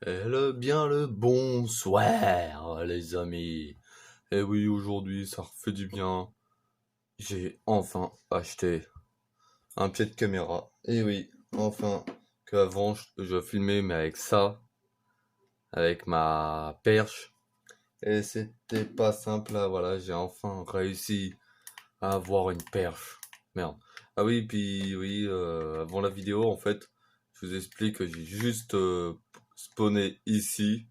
Bien le bonsoir, les amis. Et oui, aujourd'hui, ça refait du bien. J'ai enfin acheté un pied de caméra. Et oui, enfin, qu'avant, je filmais, mais avec ça, avec ma perche. Et c'était pas simple, là, voilà, j'ai enfin réussi à avoir une perche. Merde. Ah oui, puis oui, avant la vidéo, en fait, je vous explique que j'ai juste spawné ici.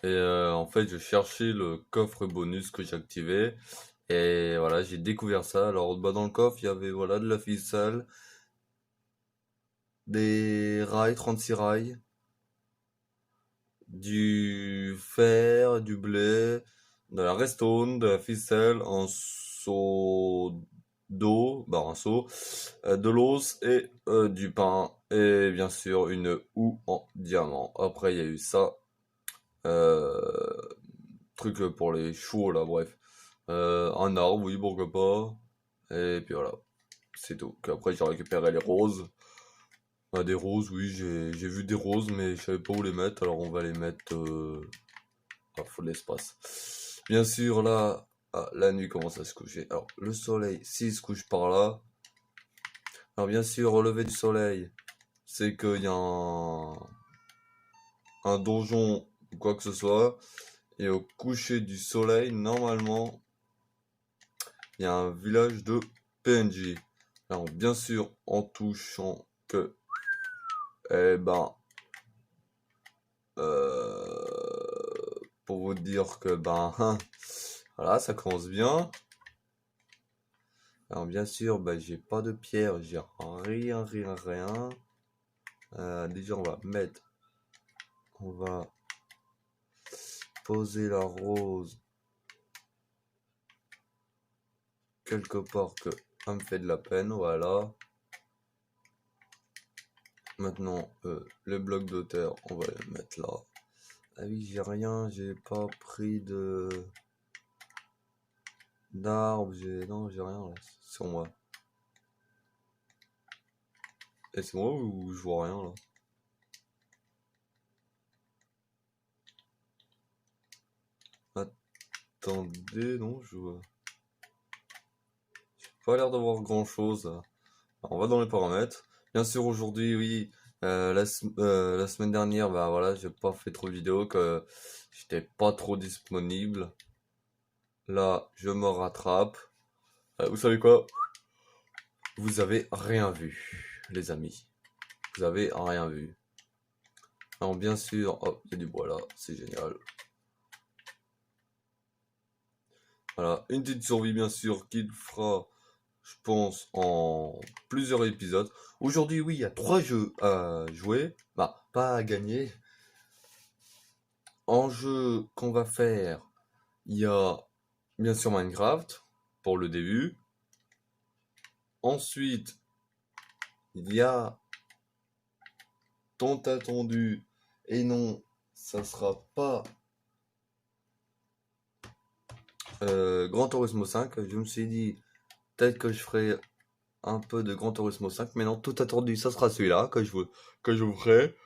Et en fait, je cherchais le coffre bonus que j'ai activé. Et voilà, j'ai découvert ça. Alors, bah, dans le coffre, il y avait voilà, de la ficelle, des rails, 36 rails, du fer, du blé, de la redstone, de la ficelle, un seau d'eau, bah un seau, de l'os et du pain. Et bien sûr, une houe en diamant. Après, il y a eu ça. Euh, Truc pour les chevaux là, bref. Un arbre, oui, pourquoi pas. Et puis voilà, c'est tout. Après, j'ai récupéré les roses. Ah, des roses, oui, j'ai vu des roses, mais je savais pas où les mettre, alors on va les mettre. Ah, faut de l'espace. Bien sûr, là, ah, la nuit commence à se coucher. Alors, le soleil, s'il se couche par là. Alors, bien sûr, au lever du soleil, c'est qu'il y a un donjon ou quoi que ce soit. Et au coucher du soleil, normalement, il y a un village de PNJ. Alors, bien sûr, en touchant que, eh ben, pour vous dire que, ben, voilà, ça commence bien. Alors, bien sûr, ben, j'ai pas de pierre, j'ai rien, rien, rien. Déjà, on va poser la rose quelque part que ça me fait de la peine, voilà. Maintenant, le bloc de terre, on va le mettre là. Ah oui, j'ai rien, j'ai pas pris de d'arbres, non, j'ai rien là, sur moi. Et c'est moi ou je vois rien là? Attendez, non, je vois pas l'air d'avoir grand chose là. Alors, on va dans les paramètres. Bien sûr, aujourd'hui, oui, la semaine dernière, bah voilà, j'ai pas fait trop de vidéos, que j'étais pas trop disponible. Là, je me rattrape. Vous savez quoi? Vous avez rien vu, les amis. Vous avez rien vu. Alors, bien sûr, oh, il y a du bois là, c'est génial. Voilà, une petite survie, bien sûr, qu'il fera, je pense, en plusieurs épisodes. Aujourd'hui, oui, il y a 3 jeux à jouer. Bah, pas à gagner. En jeu qu'on va faire, il y a bien sûr Minecraft pour le début. Ensuite, il y a tant attendu, et non, ça sera pas Gran Turismo 5. Je me suis dit peut-être que je ferai un peu de Gran Turismo 5, mais non, tout attendu, ça sera celui-là que je vous ferai.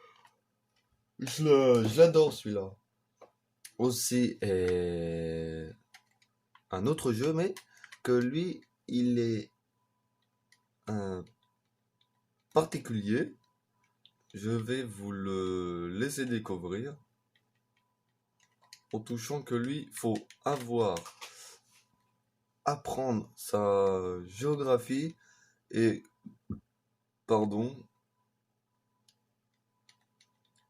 Je l'adore celui-là. Aussi, un autre jeu, mais que lui, il est un particulier. Je vais vous le laisser découvrir en touchant que lui, faut apprendre sa géographie et, pardon,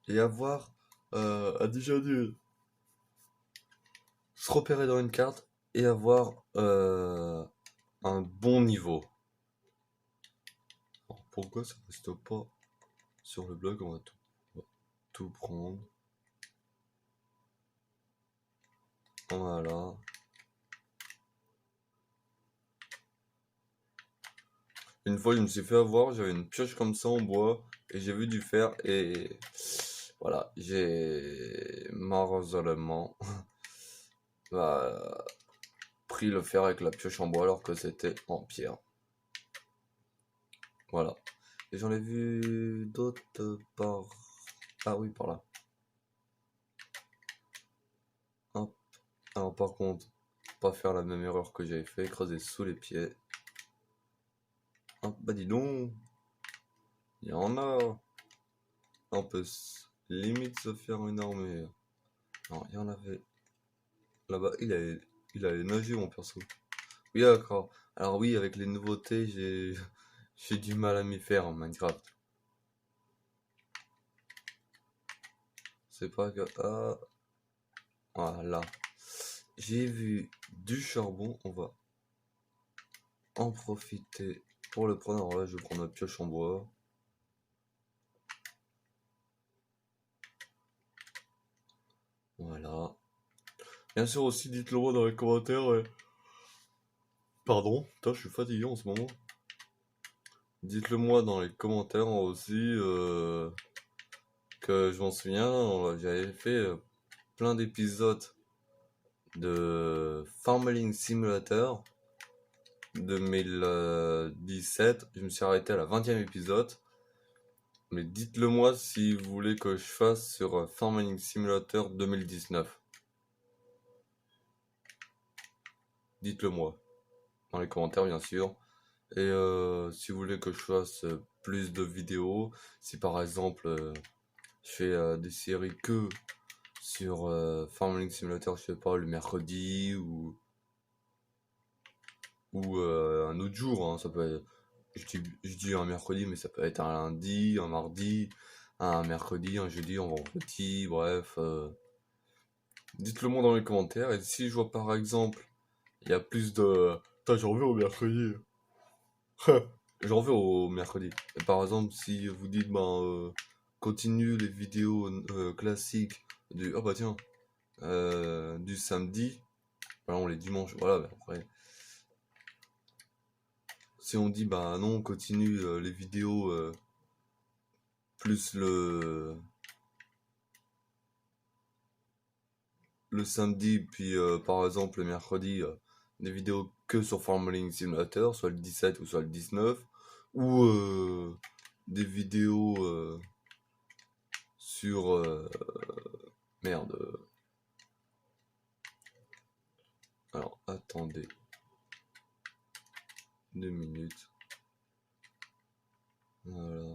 et avoir, a déjà dû se repérer dans une carte et avoir un bon niveau. Alors, pourquoi ça reste pas sur le blog? On va tout prendre. Voilà. Une fois, je me suis fait avoir, j'avais une pioche comme ça en bois et j'ai vu du fer et voilà, j'ai malheureusement bah, pris le fer avec la pioche en bois alors que c'était en pierre. Voilà. Et j'en ai vu d'autres par... Ah oui, par là. Alors par contre, pas faire la même erreur que j'avais fait, creuser sous les pieds. Ah, bah dis donc, il y en a. On peut limite se faire une armée. Non, il y en avait. Là-bas, il allait nager mon perso. Oui, d'accord. Alors oui, avec les nouveautés, j'ai du mal à m'y faire en Minecraft. C'est pas que... Ah, voilà. J'ai vu du charbon, on va en profiter pour le prendre. Alors là, je vais prendre ma pioche en bois. Voilà. Bien sûr aussi, dites-le moi dans les commentaires. Pardon, putain, je suis fatigué en ce moment. Dites-le moi dans les commentaires aussi que je m'en souviens, j'avais fait plein d'épisodes de Farming Simulator 2017. Je me suis arrêté à la 20e épisode. Mais dites-le moi si vous voulez que je fasse sur Farming Simulator 2019. Dites-le moi. Dans les commentaires bien sûr. Et si vous voulez que je fasse plus de vidéos, si par exemple je fais des séries que sur Farming Simulator, je sais pas, le mercredi ou un autre jour, hein, ça peut être, je dis un mercredi, mais ça peut être un lundi, un mardi, un mercredi, un jeudi, un vendredi, bref. Dites-le moi dans les commentaires, et si je vois par exemple, il y a plus de... Putain, j'en veux au mercredi. J'en veux au mercredi. Et par exemple, si vous dites, ben, continue les vidéos classiques du... Ah bah tiens, du samedi, voilà, on les dimanches, voilà, bah, après... Si on dit, bah non, on continue les vidéos plus le samedi, puis par exemple le mercredi, des vidéos que sur Farming Simulator, soit le 17 ou soit le 19, ou des vidéos sur... merde. Alors, attendez 2 minutes. Voilà.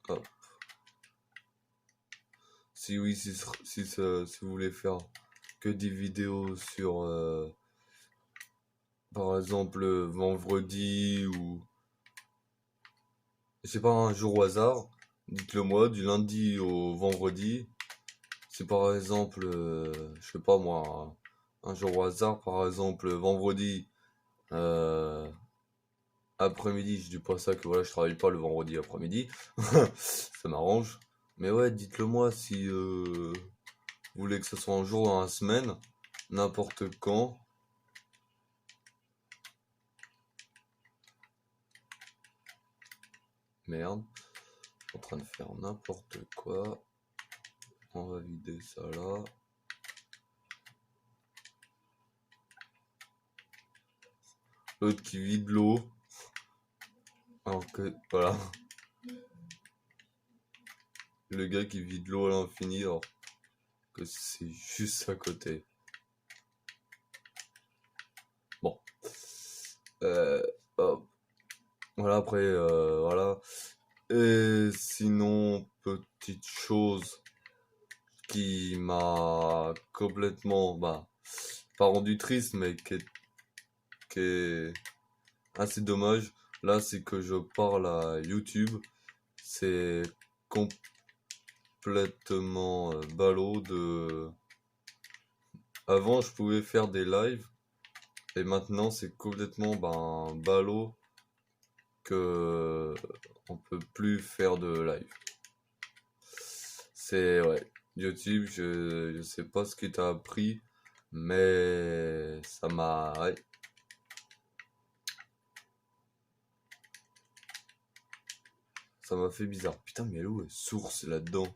Hop. Si oui, si vous voulez faire que des vidéos sur, par exemple, vendredi ou, je sais pas, un jour au hasard, dites-le moi, du lundi au vendredi. Si par exemple, je sais pas moi, un jour au hasard, par exemple, vendredi, euh, après-midi, je dis pas ça que voilà, je travaille pas le vendredi après-midi, ça m'arrange. Mais ouais, dites-le moi si vous voulez que ce soit un jour dans la semaine, n'importe quand. Merde, je suis en train de faire n'importe quoi. On va vider ça là. L'autre qui vide l'eau. Alors que, voilà, le gars qui vide l'eau à l'infini, alors que c'est juste à côté. Bon. Euh, hop. Voilà, après, voilà. Et sinon, petite chose qui m'a complètement, bah, pas rendu triste, mais qui est assez dommage. Là, c'est que je parle à YouTube. C'est complètement ballot de... Avant, je pouvais faire des lives. Et maintenant, c'est complètement ben, ballot que on peut plus faire de live. C'est ouais. YouTube, je sais pas ce qui t'a appris, mais ça m'a ouais. Ça m'a fait bizarre. Putain, mais elle est où source là-dedans?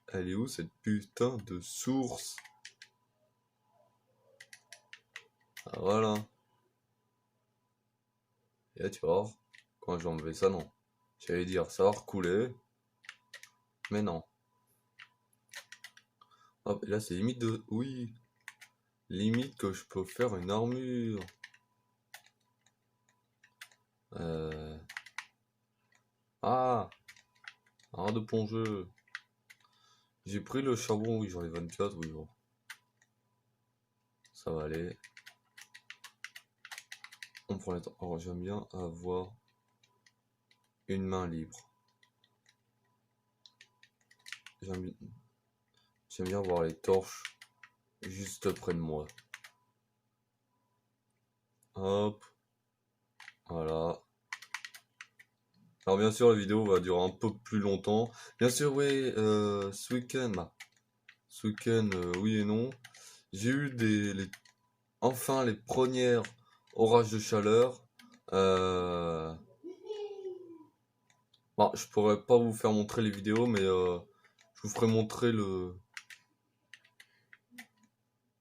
Elle est où cette putain de source? Ah, voilà. Et là, tu vas voir, quand j'ai enlevé ça, non. J'allais dire, ça va recouler, mais non. Hop, et là, c'est limite de... Oui, limite que je peux faire une armure. Ah, arrête de plonger. J'ai pris le charbon, oui, j'en ai 24, oui, bon. Ça va aller. On prend les temps. Alors, j'aime bien avoir une main libre. J'aime bien avoir les torches juste près de moi. Hop, voilà. Alors bien sûr la vidéo va durer un peu plus longtemps. Bien sûr oui, ce week-end, oui et non. J'ai eu enfin les premières orages de chaleur. Bon, je pourrais pas vous faire montrer les vidéos, mais je vous ferai montrer le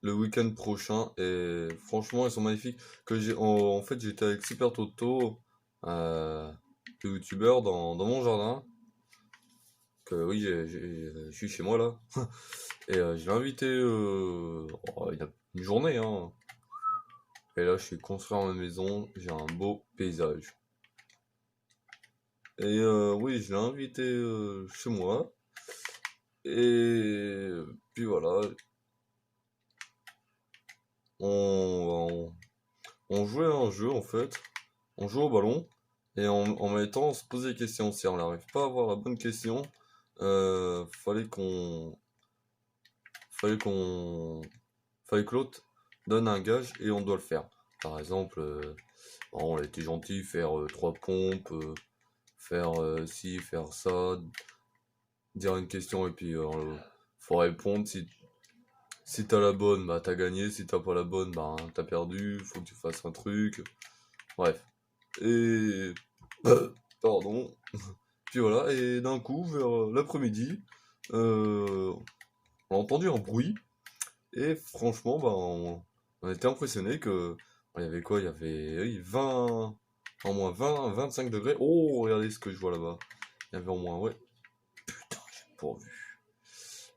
week-end prochain. Et franchement, ils sont magnifiques. En fait, j'étais avec Super Toto, le youtubeur, dans mon jardin. Que oui, je suis chez moi là. Et je l'ai invité il y a une journée, hein. Et là, je suis construire ma maison. J'ai un beau paysage. Et oui, je l'ai invité chez moi. Et puis voilà, on, on jouait à un jeu en fait. On jouait au ballon. Et en même temps, on se posait des questions. Si on n'arrive pas à avoir la bonne question, euh, fallait qu'on, fallait qu'on, fallait que l'autre donne un gage et on doit le faire. Par exemple, bon, on a été gentil, faire 3 pompes, faire ci, faire ça, dire une question et puis faut répondre. Si t'as la bonne, bah t'as gagné. Si t'as pas la bonne, bah t'as perdu. Faut que tu fasses un truc. Bref. Et... Pardon. Puis voilà, et d'un coup, vers l'après-midi, on a entendu un bruit. Et franchement, bah, on était impressionné que... Il y avait quoi? Il y avait oui, 20... En moins 20, 25 degrés. Oh, regardez ce que je vois là-bas. Il y avait en moins, ouais. Putain, j'ai pas vu.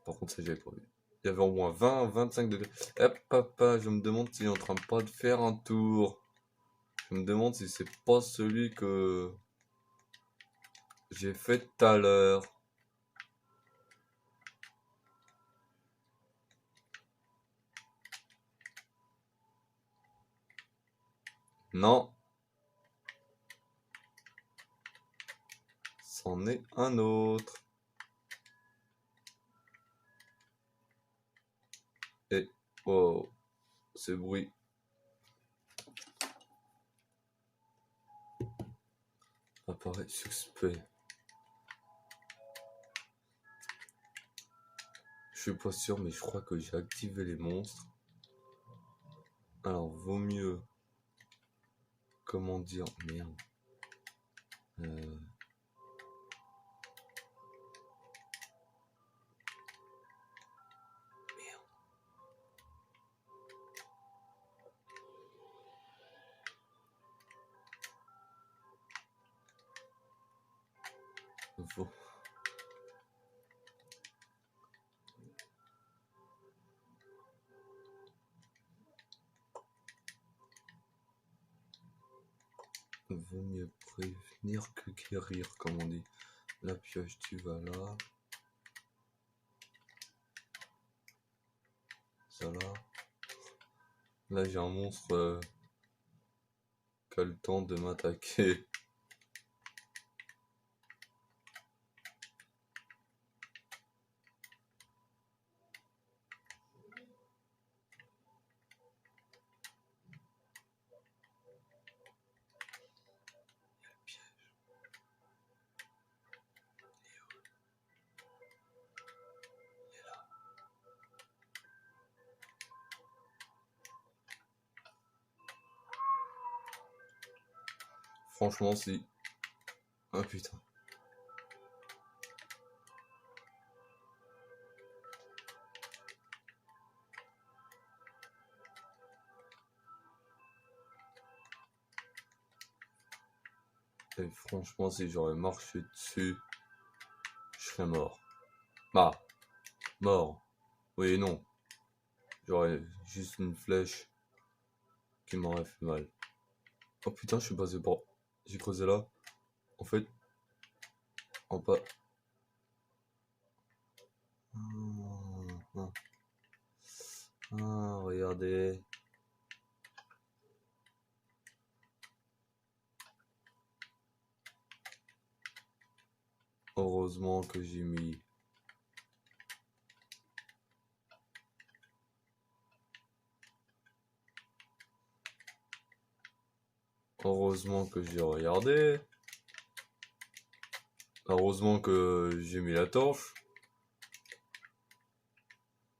Par contre, ça, j'avais pas vu. Il y avait au moins 20, 25 degrés. Hop, papa, je me demande s'il est en train de pas de faire un tour. Je me demande si c'est pas celui que j'ai fait tout à l'heure. Non, c'en est un autre. Et, wow, ce bruit. Apparaît suspect. Je suis pas sûr, mais je crois que j'ai activé les monstres. Alors, vaut mieux... Comment dire? Merde. Euh, vaut... vaut mieux prévenir que guérir, comme on dit. La pioche, tu vas là. Ça là. Là, j'ai un monstre qui a le temps de m'attaquer. Franchement, si... Ah putain. Et franchement, si j'aurais marché dessus, je serais mort. Bah, mort. Oui et non. J'aurais juste une flèche qui m'aurait fait mal. Oh putain, je suis passé par... J'ai creusé là. En fait, en pas... Ah, regardez. Heureusement que j'ai mis... Heureusement que j'ai regardé. Heureusement que j'ai mis la torche.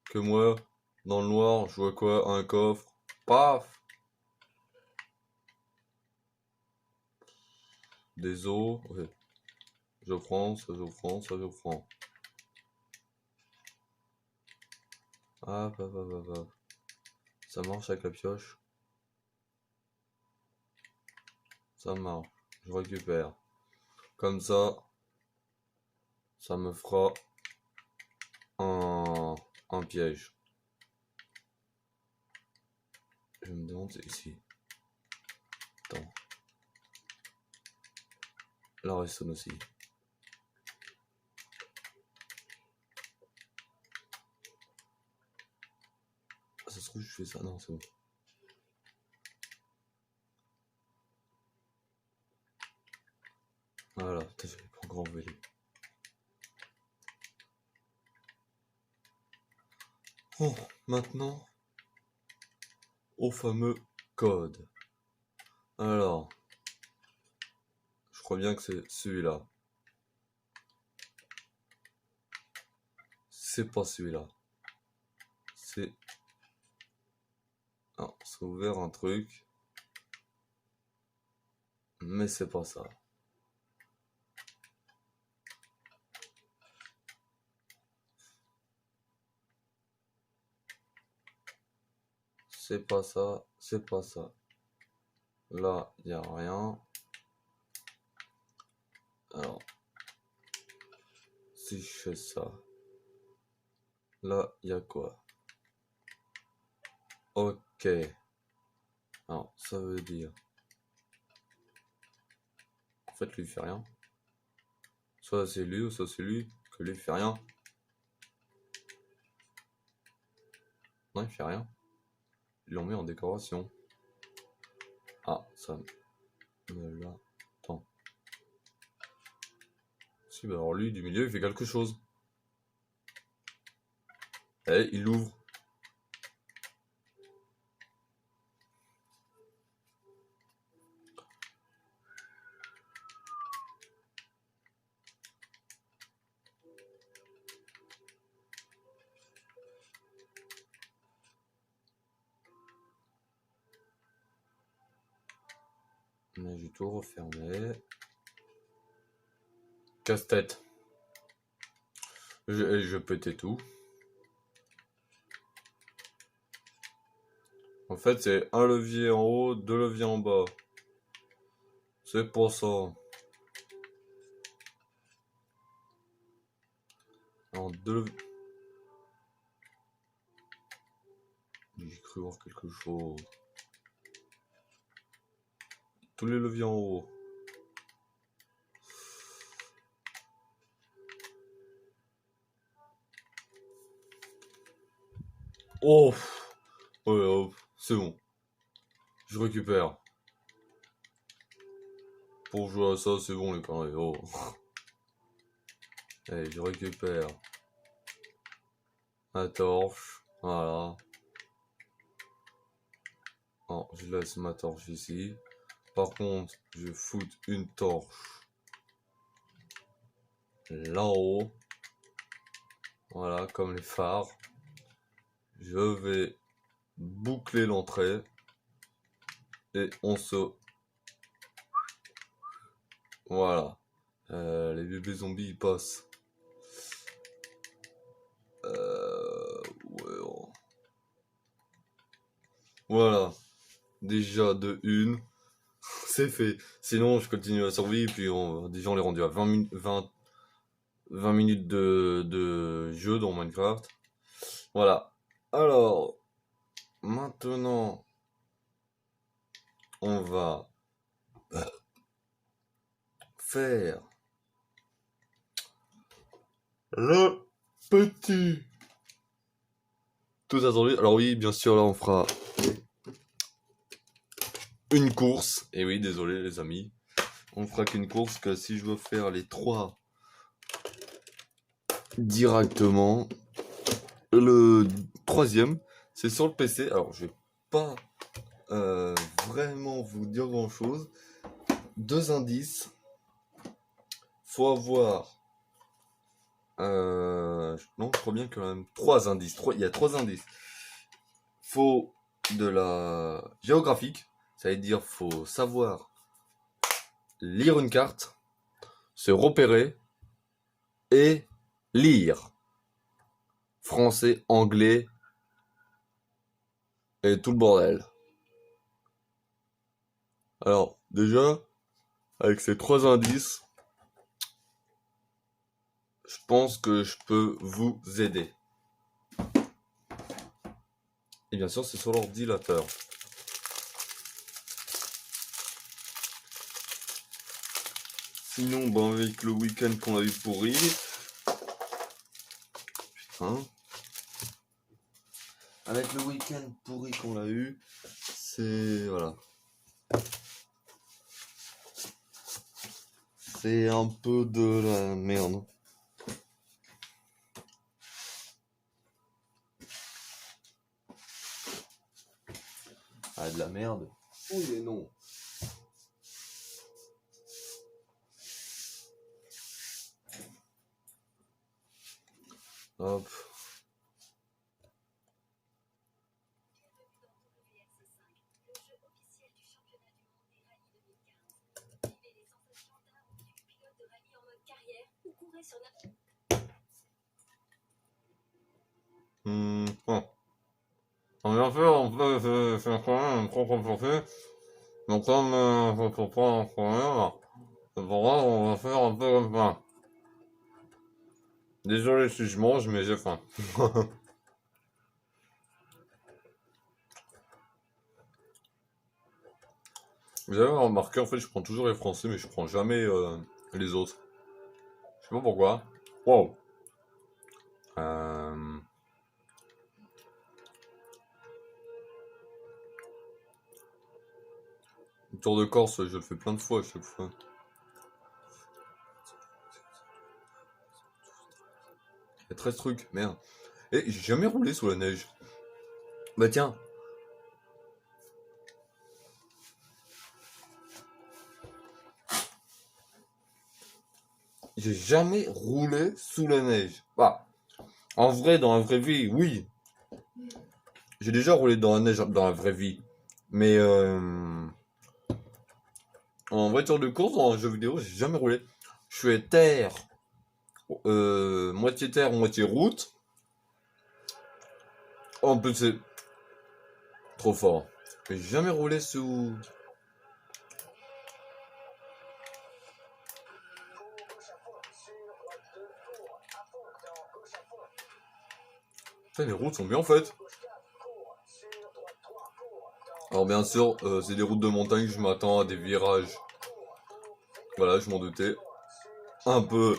Que moi, dans le noir, je vois quoi? Un coffre. Paf! Des os. Ouais. Je prends, ça je prends, ça je prends. Ah, hop. Ça marche avec la pioche. Ça marche. Je récupère. Comme ça me fera un piège. Je me demande c'est ici. Attends. La redstone aussi. Ah, ça se trouve, je fais ça. Non, c'est bon. Voilà, putain, j'avais pas encore enlevé les... Oh, maintenant, au fameux code. Alors, je crois bien que c'est celui-là. C'est pas celui-là. C'est... Ah, c'est ouvert un truc. Mais c'est pas ça. C'est pas ça, c'est pas ça. Là, il n'y a rien. Alors, si je fais ça, là, il y a quoi? Ok. Alors, ça veut dire... En fait, lui, il fait rien. Soit c'est lui, ou soit c'est lui, que lui, il fait rien. Non, il fait rien. Ils l'ont mis en décoration. Ah, ça... Mais là... Attends. Si, bah alors lui, du milieu, il fait quelque chose. Eh, il l'ouvre. Mais j'ai tout refermé. Casse-tête. Je pétais tout. En fait, c'est un levier en haut, deux leviers en bas. C'est pour ça. En deux leviers... J'ai cru voir quelque chose. Tous les leviers en haut. Oh! Ouais, hop, c'est bon. Je récupère. Pour jouer à ça, c'est bon les conneries. Oh. Allez, je récupère ma torche. Voilà. Non, je laisse ma torche ici. Par contre, je fous une torche là-haut. Voilà, comme les phares. Je vais boucler l'entrée. Et on se... Voilà. Les bébés zombies, ils passent. Ouais, oh. Voilà. Déjà de une. c'est fait. Sinon, je continue la survie, puis déjà on est rendu à 20 minutes de jeu dans Minecraft. Voilà. Alors, maintenant, on va faire le petit. Tout attendu. Alors oui, bien sûr, là, on fera une course. Et oui, désolé les amis. On fera qu'une course, que si je veux faire les 3 directement, le troisième, c'est sur le PC. Alors, je vais pas vraiment vous dire grand chose. 2 indices. Faut avoir. Non, je crois bien qu'il y a même 3 indices. Il y a 3 indices. Faut de la géographique. Ça veut dire faut savoir lire une carte, se repérer et lire. Français, anglais et tout le bordel. Alors, déjà, avec ces 3 indices, je pense que je peux vous aider. Et bien sûr, c'est sur l'ordinateur. Sinon, ben, avec le week-end qu'on a eu pourri. Putain. Avec le week-end pourri qu'on a eu, c'est. Voilà. C'est un peu de la merde. Ah, de la merde. Oui et non. Hop. Bon. On va faire, on peut faire quand même un trop compliqué. Donc comme faut pas en faire, c'est pour ça on va faire un peu comme ça. Désolé si je mange, mais j'ai faim. Vous avez remarqué, en fait, je prends toujours les français, mais je prends jamais les autres. Je sais pas pourquoi. Wow. Euh... Le tour de Corse, je le fais plein de fois à chaque fois. Il y a 13 trucs, merde. Et j'ai jamais roulé sous la neige. Bah tiens. J'ai jamais roulé sous la neige. Bah, en vrai, dans la vraie vie, oui. J'ai déjà roulé dans la neige dans la vraie vie. Mais en voiture de course, en jeu vidéo, j'ai jamais roulé. Je suis terre, moitié terre, moitié route. En plus, c'est trop fort. J'ai jamais roulé sous. Putain, les routes sont bien faites. Alors bien sûr, c'est des routes de montagne, je m'attends à des virages. Voilà, je m'en doutais. Un peu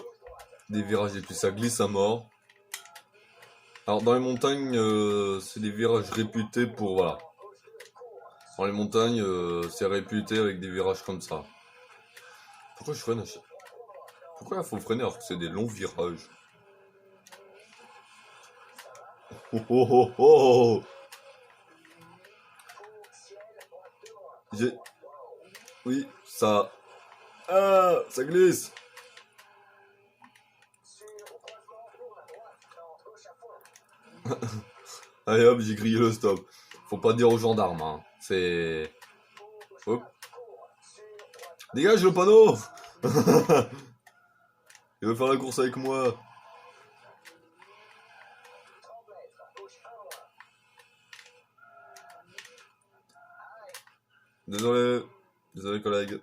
des virages et puis ça glisse à mort. Alors dans les montagnes, c'est des virages réputés pour... Voilà. Dans les montagnes, c'est réputé avec des virages comme ça. Pourquoi je freine à chaque... Pourquoi il faut freiner alors que c'est des longs virages? Oh oh oh oh! J'ai... Oui, ça... Ah, ça glisse! Allez hop, j'ai grillé le stop. Faut pas dire aux gendarmes, hein. C'est... Hop. Dégage le panneau! Il veut faire la course avec moi. Désolé. Désolé collègue.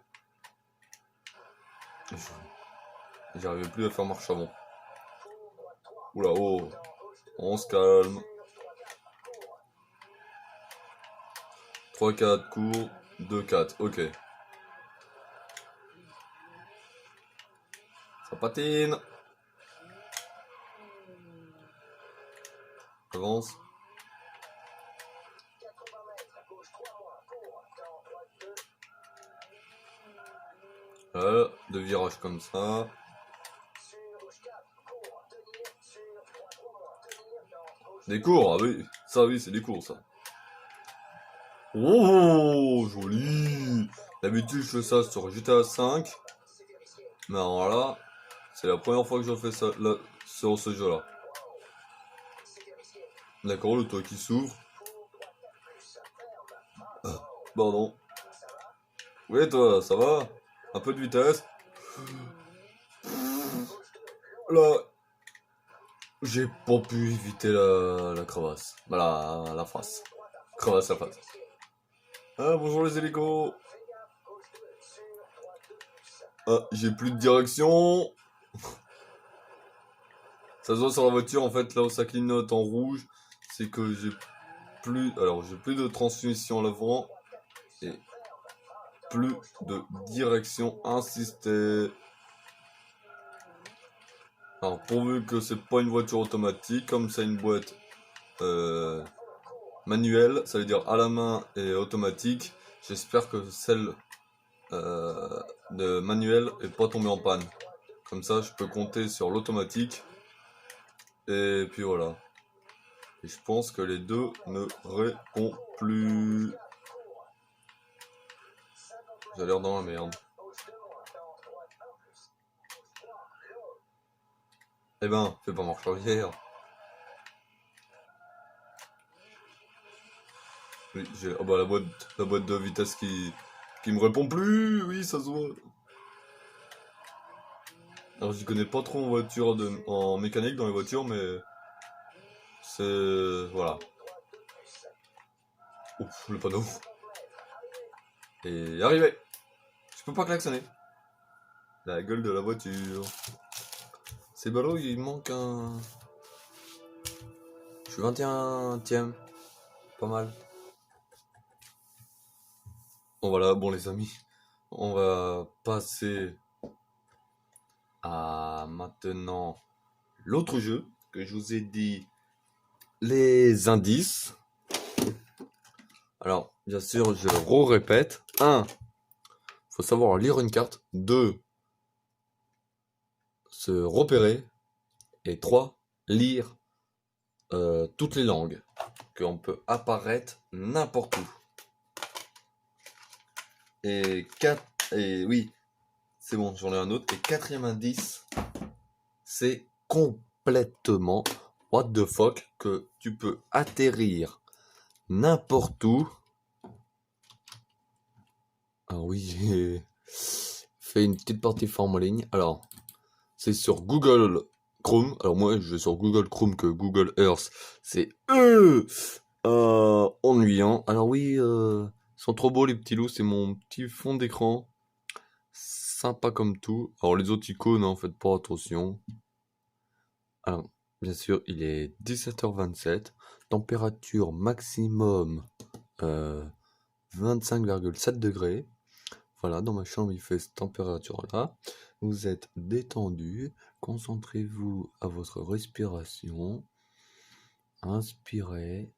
J'arrivais plus à faire marche avant. Oula, oh. On se calme. 3-4, court. 2-4, ok. Ça patine. Avance. Voilà, deux virages comme ça. Des cours, ah oui. Ça oui, c'est des cours ça. Oh, joli. D'habitude, je fais ça sur GTA 5. Mais alors là, c'est la première fois que je fais ça là, sur ce jeu-là. D'accord, le toit qui s'ouvre. Pardon. Oui, toi, ça va? Un peu de vitesse. Là, j'ai pas pu éviter la crevasse. Voilà, la face. Crevasse la face. Ah, bonjour les hélicos. Ah, j'ai plus de direction. Ça se voit sur la voiture, en fait, là où ça clignote en rouge, c'est que j'ai plus... Alors, j'ai plus de transmission à l'avant et plus de direction assistée. Alors, pourvu que c'est pas une voiture automatique, comme c'est une boîte manuelle, ça veut dire à la main et automatique, j'espère que celle de manuel est pas tombée en panne. Comme ça, je peux compter sur l'automatique. Et puis voilà. Et je pense que les deux ne répondent plus. J'ai l'air dans la merde. Eh ben, fais pas marche arrière. Oui, j'ai... Oh bah la boîte de vitesse qui me répond plus. Oui, ça se voit. Alors j'y connais pas trop en voiture, en mécanique dans les voitures, mais c'est... Voilà. Ouf, le panneau. Et arrivé. Je peux pas klaxonner. La gueule de la voiture. C'est ballot, il manque un... Je suis 21ème. Pas mal. Bon voilà, bon les amis. On va passer à maintenant l'autre jeu que je vous ai dit. Les indices. Alors, bien sûr, je répète. 1. Faut savoir lire une carte. 2. Se repérer. Et 3. Lire toutes les langues. Qu'on peut apparaître n'importe où. Et 4. Et oui, c'est bon, j'en ai un autre. Et 4e indice, c'est complètement what the fuck que tu peux atterrir n'importe où. Ah oui, j'ai fait une petite partie forme en ligne. Alors, c'est sur Google Chrome. Alors moi, je vais sur Google Chrome que Google Earth. C'est ennuyant. Alors oui, ils sont trop beaux les petits loups. C'est mon petit fond d'écran. Sympa comme tout. Alors les autres icônes, hein, faites pas attention. Alors, bien sûr, il est 17h27. Température maximum 25,7 degrés. Voilà, dans ma chambre, il fait cette température-là. Vous êtes détendu. Concentrez-vous à votre respiration. Inspirez.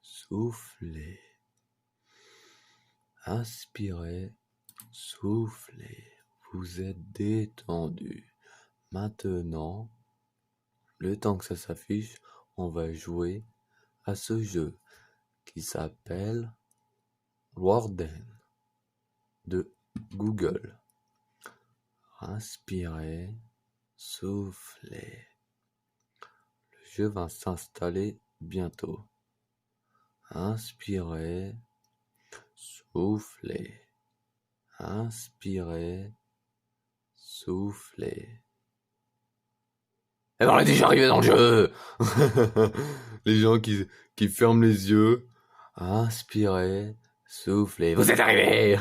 Soufflez. Inspirez. Soufflez. Vous êtes détendu. Maintenant, le temps que ça s'affiche, on va jouer à ce jeu qui s'appelle Warden de Google. Inspirez, soufflez. Le jeu va s'installer bientôt. Inspirez, soufflez. Inspirez, soufflez. Et ben on est déjà arrivé dans le jeu. Les gens qui ferment les yeux. Inspirez, Soufflez, vous êtes arrivés!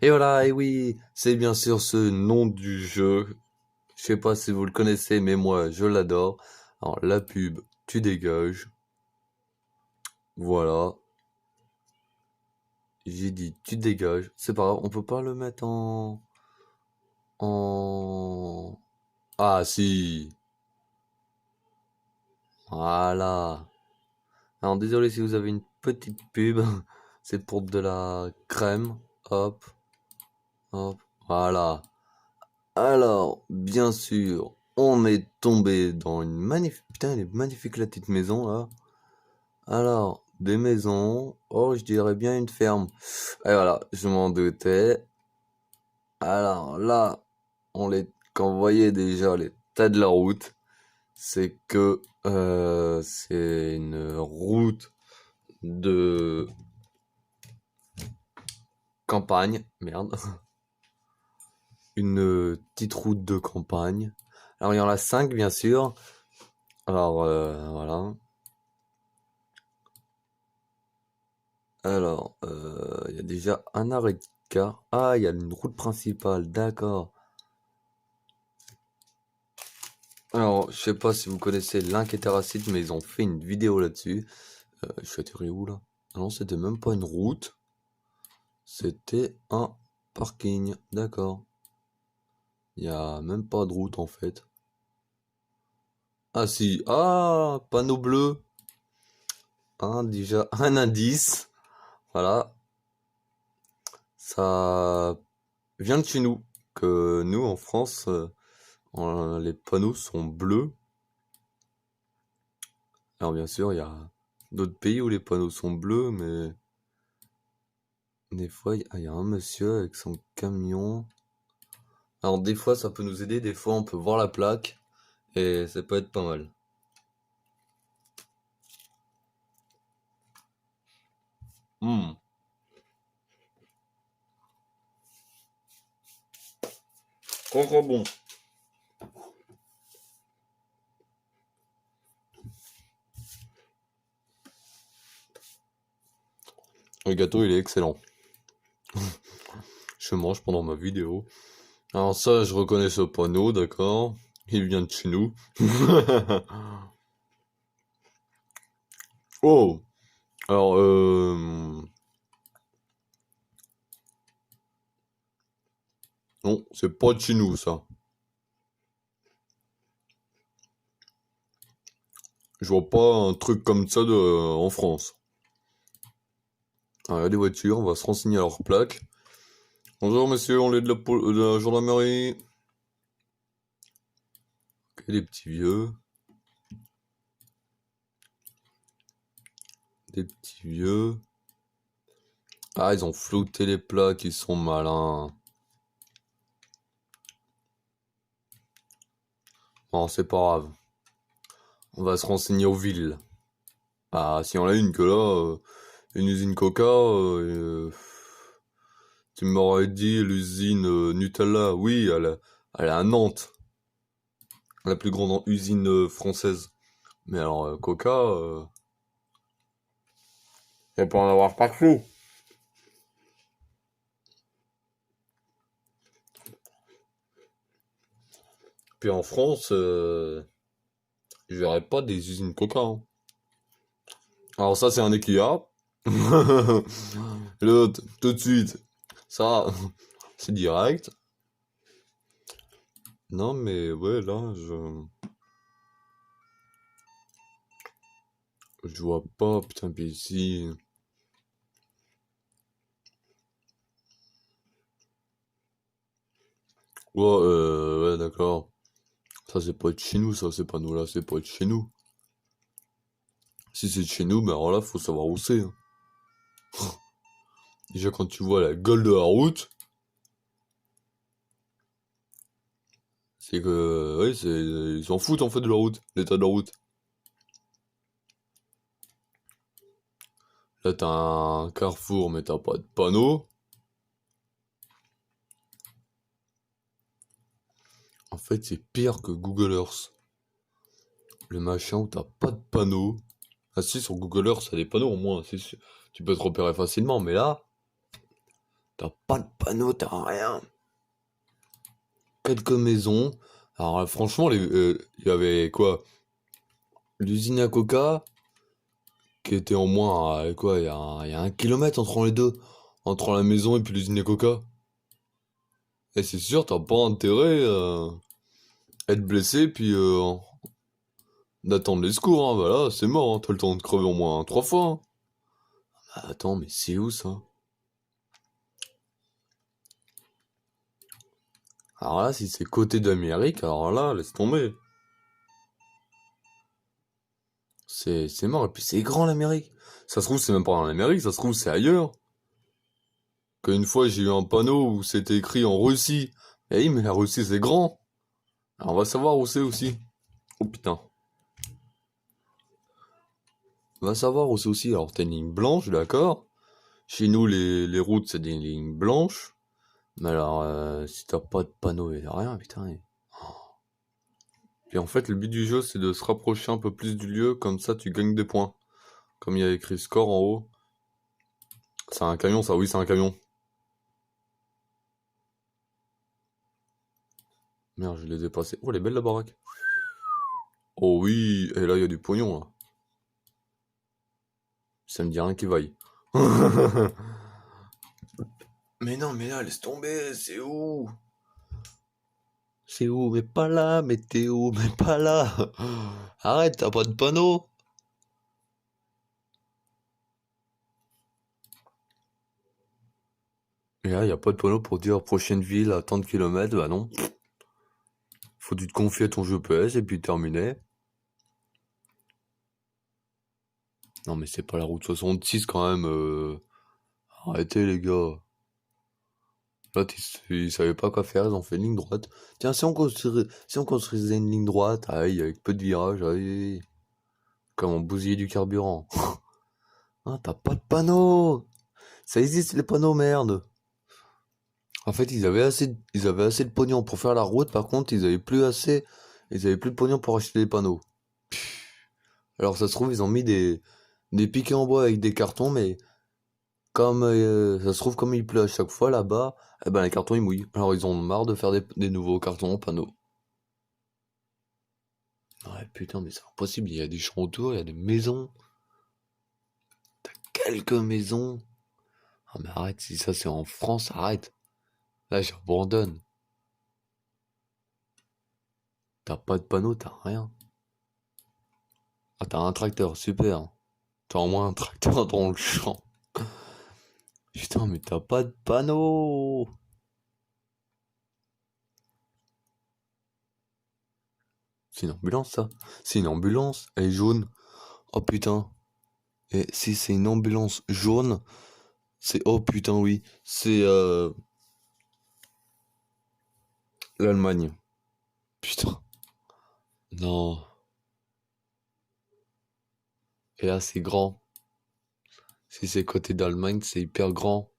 Et voilà, et oui, c'est bien sûr ce nom du jeu. Je sais pas si vous le connaissez, mais moi, je l'adore. Alors, la pub, tu dégages. Voilà. J'ai dit, tu dégages. C'est pas grave, on peut pas le mettre en... Ah, si. Voilà. Alors, désolé si vous avez une petite pub. C'est pour de la crème. Hop, hop. Voilà. Alors, bien sûr, on est tombé dans une magnifique... Putain, elle est magnifique la petite maison, là. Alors, des maisons. Oh, je dirais bien une ferme. Et voilà, je m'en doutais. Alors là, quand vous voyez déjà l'état de la route, c'est que c'est une route de campagne. Merde. Une petite route de campagne. Alors il y en a 5 bien sûr. Alors voilà. Alors il y a déjà un arrêt de car. Ah, il y a une route principale, d'accord. Alors, je sais pas si vous connaissez l'Inquétéracite, mais ils ont fait une vidéo là-dessus. Je suis atterri où là? Ah non, c'était même pas une route. C'était un parking, d'accord. Il y a même pas de route en fait. Ah si, ah, panneau bleu. Déjà un indice. Voilà. Ça vient de chez nous. Que nous, en France, les panneaux sont bleus. Alors bien sûr, il y a d'autres pays où les panneaux sont bleus, mais des fois, il y a un monsieur avec son camion. Alors des fois, ça peut nous aider, des fois, on peut voir la plaque, et ça peut être pas mal. Hmm. Trop bon. Le gâteau, il est excellent. Je mange pendant ma vidéo. Alors ça, je reconnais ce panneau, d'accord. Il vient de chez nous. Oh! Alors, non, c'est pas de chez nous, ça. Je vois pas un truc comme ça en France. Alors, il y a des voitures, on va se renseigner à leur plaque. Bonjour, monsieur, on est de la gendarmerie. Ok, des petits vieux. Des petits vieux. Ah, ils ont flouté les plaques, ils sont malins. Bon, c'est pas grave. On va se renseigner aux villes. Ah, si on a une que là, une usine Coca, tu m'aurais dit l'usine Nutella. Oui, elle est à Nantes, la plus grande usine française. Mais alors, Coca, il peut en avoir partout. Puis en France, je verrais pas des usines Coca, hein. Alors ça, c'est un Ikea. L'autre, tout de suite. Ça, c'est direct. Non, mais ouais, là, je vois pas. Putain, puis ici. Ouais, ouais, d'accord. Ça, c'est pas de chez nous, ça, ces panneaux-là, c'est pas de chez nous. Si c'est de chez nous, mais alors là, faut savoir où c'est, hein. Déjà, quand tu vois la gueule de la route, c'est que, ouais, ils s'en foutent en fait de la route, l'état de la route. Là, t'as un carrefour, mais t'as pas de panneau. En fait, c'est pire que Google Earth. Le machin où t'as pas de panneau. Ah si, sur Google Earth, ça a des panneaux au moins, c'est sûr. Tu peux te repérer facilement, mais là, T'as pas de panneau, t'as rien. Quelques maisons. Alors franchement, il y avait quoi? L'usine à coca, qui était en moins à quoi? Il y a 1 kilomètre entre les deux. Entre la maison et puis l'usine à coca. Et c'est sûr, t'as pas intérêt à être blessé puis d'attendre les secours, hein. Voilà, c'est mort, hein. T'as le temps de crever au moins 3 fois, hein. Ah, attends, mais c'est où ça? Alors là, si c'est côté d'Amérique, alors là, laisse tomber. C'est mort, et puis c'est grand l'Amérique. Ça se trouve, c'est même pas en Amérique, ça se trouve, c'est ailleurs. Qu'une fois, j'ai eu un panneau où c'était écrit en Russie. Eh oui, mais la Russie, c'est grand. Alors, on va savoir où c'est aussi. Oh putain. On va savoir où c'est aussi. Alors, t'as une ligne blanche, d'accord. Chez nous, les routes, c'est des lignes blanches. Mais alors, si t'as pas de panneau et rien, putain. Et en fait, le but du jeu, c'est de se rapprocher un peu plus du lieu, comme ça, tu gagnes des points. Comme il y a écrit score en haut. C'est un camion, ça, oui, c'est un camion. Merde, je les ai passés. Oh, elle est belle la baraque. Oh oui, et là, il y a du pognon, là. Ça me dit rien qui vaille. Mais non, mais là, laisse tomber, c'est où? C'est où? Mais pas là, mais t'es où? Mais pas là. Arrête, t'as pas de panneau. Et là, y a pas de panneau pour dire prochaine ville à tant de kilomètres, bah non. Faut que tu te confies à ton GPS et puis terminé. Non mais c'est pas la route 66 quand même. Arrêtez les gars. Là, ils savaient pas quoi faire, ils ont fait une ligne droite. Tiens, si on construisait une ligne droite, aïe, avec peu de virages, aïe. Comme on bousillait du carburant. Hein, t'as pas de panneau. Ça existe les panneaux, merde. En fait, ils avaient assez de pognon pour faire la route, par contre, ils avaient plus de pognon pour acheter les panneaux. Alors ça se trouve, ils ont mis des piquets en bois avec des cartons, mais comme ça se trouve, comme il pleut à chaque fois là-bas, eh ben les cartons ils mouillent. Alors ils ont marre de faire des nouveaux cartons en panneaux. Ouais, putain, mais c'est impossible, il y a des champs autour, il y a des maisons. Quelques maisons. Ah mais arrête, si ça c'est en France, arrête. Là j'abandonne. T'as pas de panneau, t'as rien. Ah t'as un tracteur, super. T'as au moins un tracteur dans le champ. Putain, mais t'as pas de panneau. C'est une ambulance, ça. C'est une ambulance. Elle est jaune. Oh putain. Et si c'est une ambulance jaune, c'est... Oh putain, oui. C'est l'Allemagne. Putain. Non. Et là, c'est grand. Si c'est côté d'Allemagne, c'est hyper grand.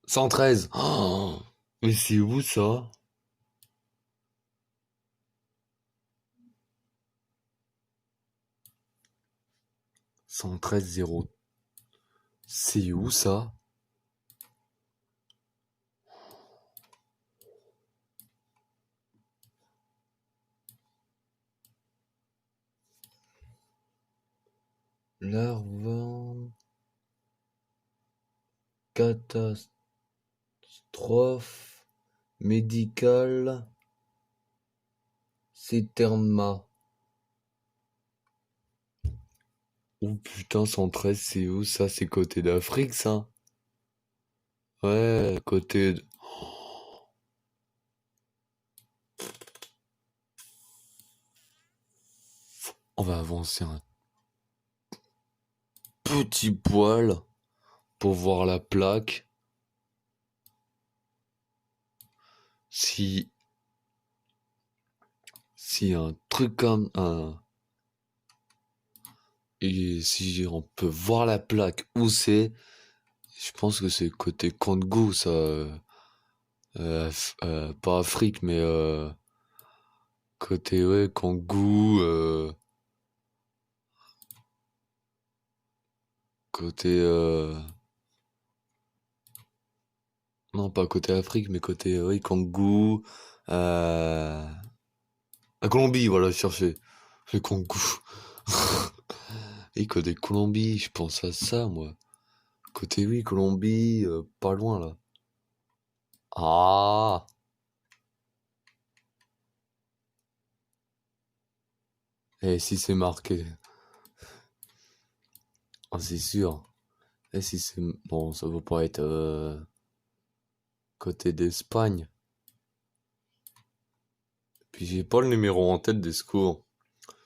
113. Oh, mais c'est où ça? 113 0. C'est où ça? Larvin. Catastrophe médicale. Citerma. Oh putain, 113, c'est où ça? C'est côté d'Afrique, ça? Ouais, côté... On va avancer un petit poil pour voir la plaque. Si... Si un truc comme un... Et si on peut voir la plaque où c'est, je pense que c'est côté Kangoo, ça... pas Afrique, mais... côté, ouais, Kangoo... côté... Non, pas côté Afrique, mais côté, oui, Kangoo, euh... la Colombie, voilà, je cherchais. Le Kangoo. Et côté Colombie, je pense à ça, moi. Côté, oui, Colombie, pas loin, là. Ah! Et si c'est marqué? Ah, c'est sûr. Et si c'est... Bon, ça va pas être, côté d'Espagne. Puis j'ai pas le numéro en tête des secours.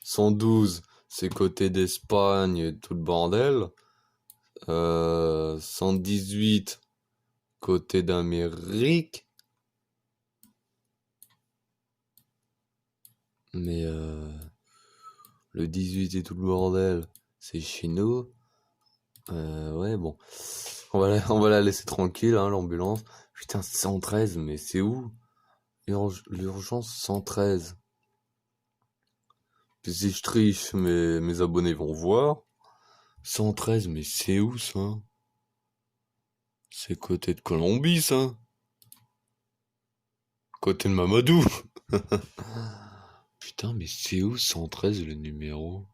112, c'est côté d'Espagne et tout le bordel. 118, côté d'Amérique. Mais le 18 et tout le bordel, c'est chez nous. Ouais, bon. On va la laisser tranquille, hein, l'ambulance. Putain, 113, mais c'est où? L'urgence 113. Puis si je triche, mes abonnés vont voir. 113, mais c'est où ça? C'est côté de Colombie, ça? Côté de Mamadou? Putain, mais c'est où 113 le numéro?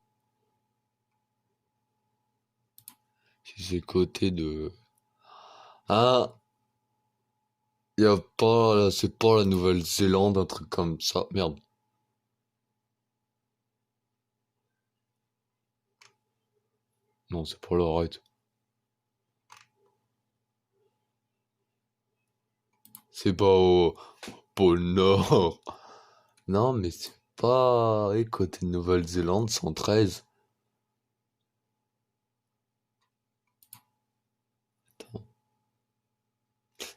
Si c'est côté de... Ah, y a pas... C'est pas la Nouvelle-Zélande, un truc comme ça. Merde. Non, c'est pas l'Arrête. C'est pas au pôle Nord. Non, mais c'est pas... Et côté de Nouvelle-Zélande, 113.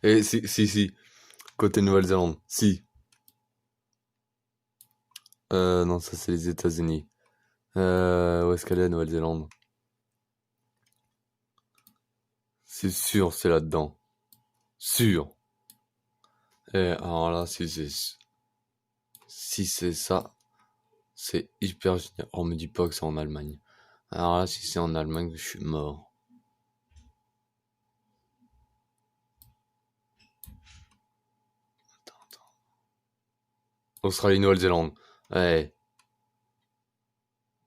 Et si. Côté Nouvelle-Zélande. Si. Non, ça c'est les États-Unis. Où est-ce qu'elle est, Nouvelle-Zélande? C'est sûr, c'est là-dedans. Sûr. Et alors là, si c'est ça, c'est hyper génial. Oh, me dis pas que c'est en Allemagne. Alors là, si c'est en Allemagne, je suis mort. Australie, Nouvelle-Zélande. Ouais.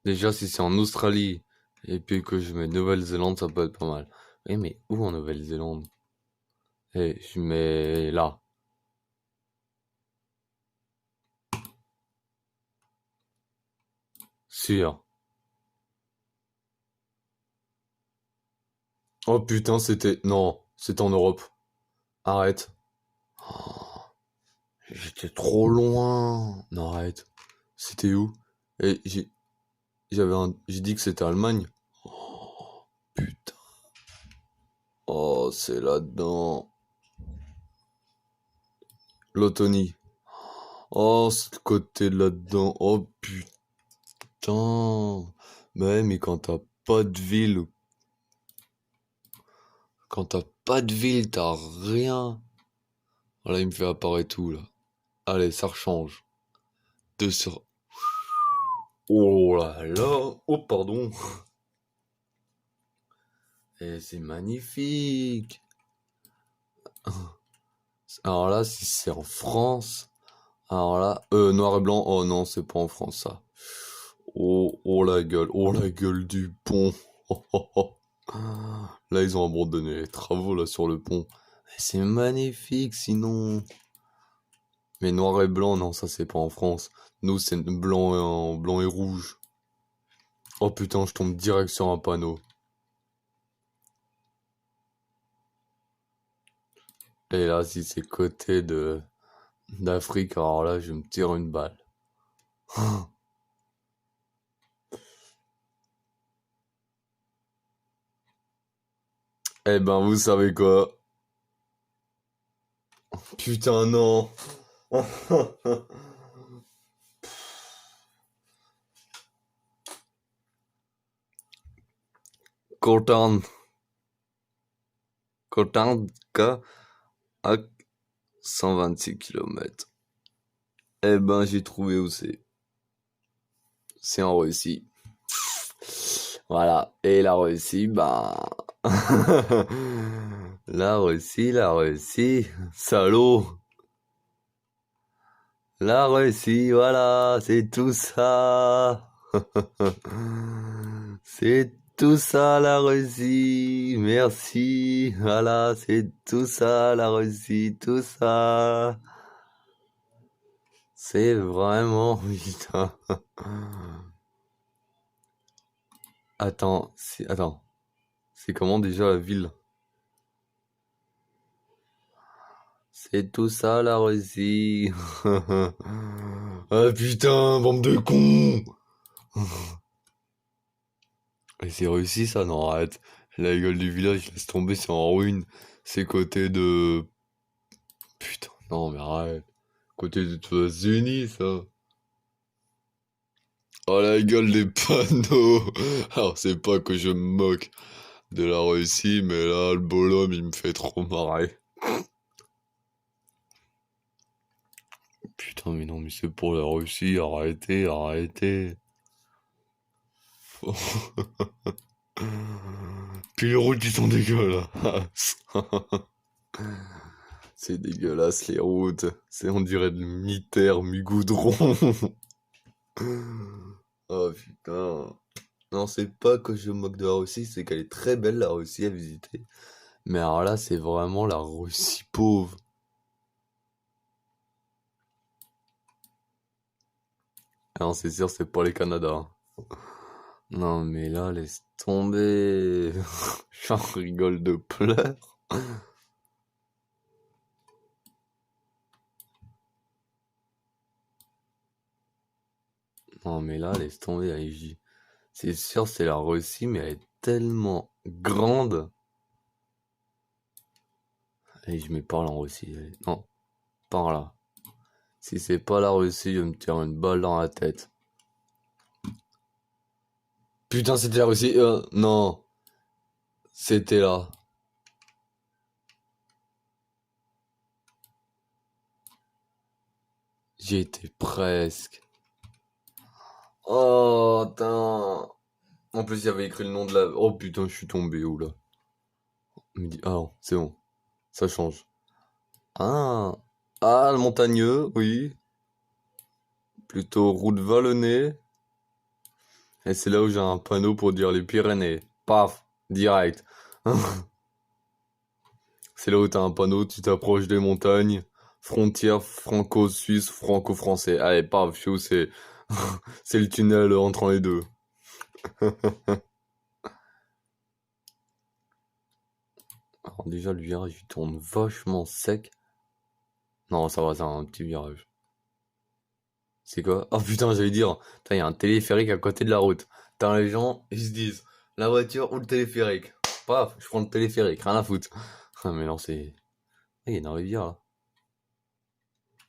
Déjà, si c'est en Australie, et puis que je mets Nouvelle-Zélande, ça peut être pas mal. Oui, mais où en Nouvelle-Zélande? Eh, je mets là. Sûr. Oh putain, c'était... Non, c'était en Europe. Arrête. Oh, j'étais trop loin. Non, arrête. C'était où? Et j'ai dit que c'était Allemagne. Oh, putain. Oh, c'est là-dedans. L'Autonie. Oh, c'est le côté de là-dedans. Oh, putain. Mais quand t'as pas de ville, t'as rien. Voilà, il me fait apparaître tout, là. Allez, ça rechange. Deux sur... Oh là là. Oh, pardon. Et c'est magnifique. Alors là, si c'est en France, alors là, noir et blanc, oh non, c'est pas en France ça. Oh la gueule du pont. Oh, oh, oh. Là, ils ont abandonné les travaux là sur le pont. C'est magnifique sinon. Mais noir et blanc, non, ça c'est pas en France. Nous, c'est blanc et rouge. Oh putain, je tombe direct sur un panneau. Et là, si c'est côté de d'Afrique, alors là, je me tire une balle. Eh ben, vous savez quoi? Putain, non. Cotan, Kotanka à 126 km. Eh ben, j'ai trouvé où c'est. C'est en Russie. Voilà. Et la Russie, bah... La Russie, salaud. La Russie, voilà, c'est tout ça. C'est tout ça, la Russie. Merci. Voilà, c'est tout ça, la Russie, tout ça. C'est vraiment, putain. Attends. C'est comment déjà la ville? C'est tout ça, la Russie. Ah putain, bande de cons. Et c'est réussi ça, non arrête. La gueule du village, laisse tomber, c'est en ruine. C'est côté de... Putain, non mais arrête. Côté des États-Unis, ça. Oh la gueule des panneaux. Alors c'est pas que je me moque de la Russie, mais là, le bonhomme, il me fait trop marrer. Putain, mais non, mais c'est pour la Russie, arrêtez. Puis les routes, ils sont dégueulasses. C'est dégueulasse, les routes. On dirait de mi-terre, mi-goudron. Oh putain. Non, c'est pas que je me moque de la Russie, c'est qu'elle est très belle, la Russie, à visiter. Mais alors là, c'est vraiment la Russie pauvre. Ah non, c'est sûr, c'est pas les Canada. Non, mais là, laisse tomber. J'en rigole de pleurs. Non, mais là, laisse tomber. C'est sûr, c'est la Russie, mais elle est tellement grande. Allez, je mets par là en Russie. Allez. Non, par là. Si c'est pas la Russie, je vais me tirer une balle dans la tête. Putain, c'était la Russie. Non, c'était là. J'y étais presque. Oh, putain. En plus, il y avait écrit le nom de la... Oh putain, je suis tombé où là? Ah non, c'est bon. Ça change. Ah. Ah, le montagneux, oui. Plutôt route vallonnée. Et c'est là où j'ai un panneau pour dire les Pyrénées. Paf, direct. C'est là où t'as un panneau, tu t'approches des montagnes. Frontière franco-suisse, franco-français. Allez, paf, je sais où c'est. C'est le tunnel entre les deux. Alors déjà, le virage, il tourne vachement sec. Non, ça va, c'est un petit virage. C'est quoi? Oh putain, j'allais dire, il y a un téléphérique à côté de la route. Putain, les gens, ils se disent, la voiture ou le téléphérique? Paf, je prends le téléphérique, rien à foutre. Ah, mais non, c'est... Ah, il y a une rivière, là.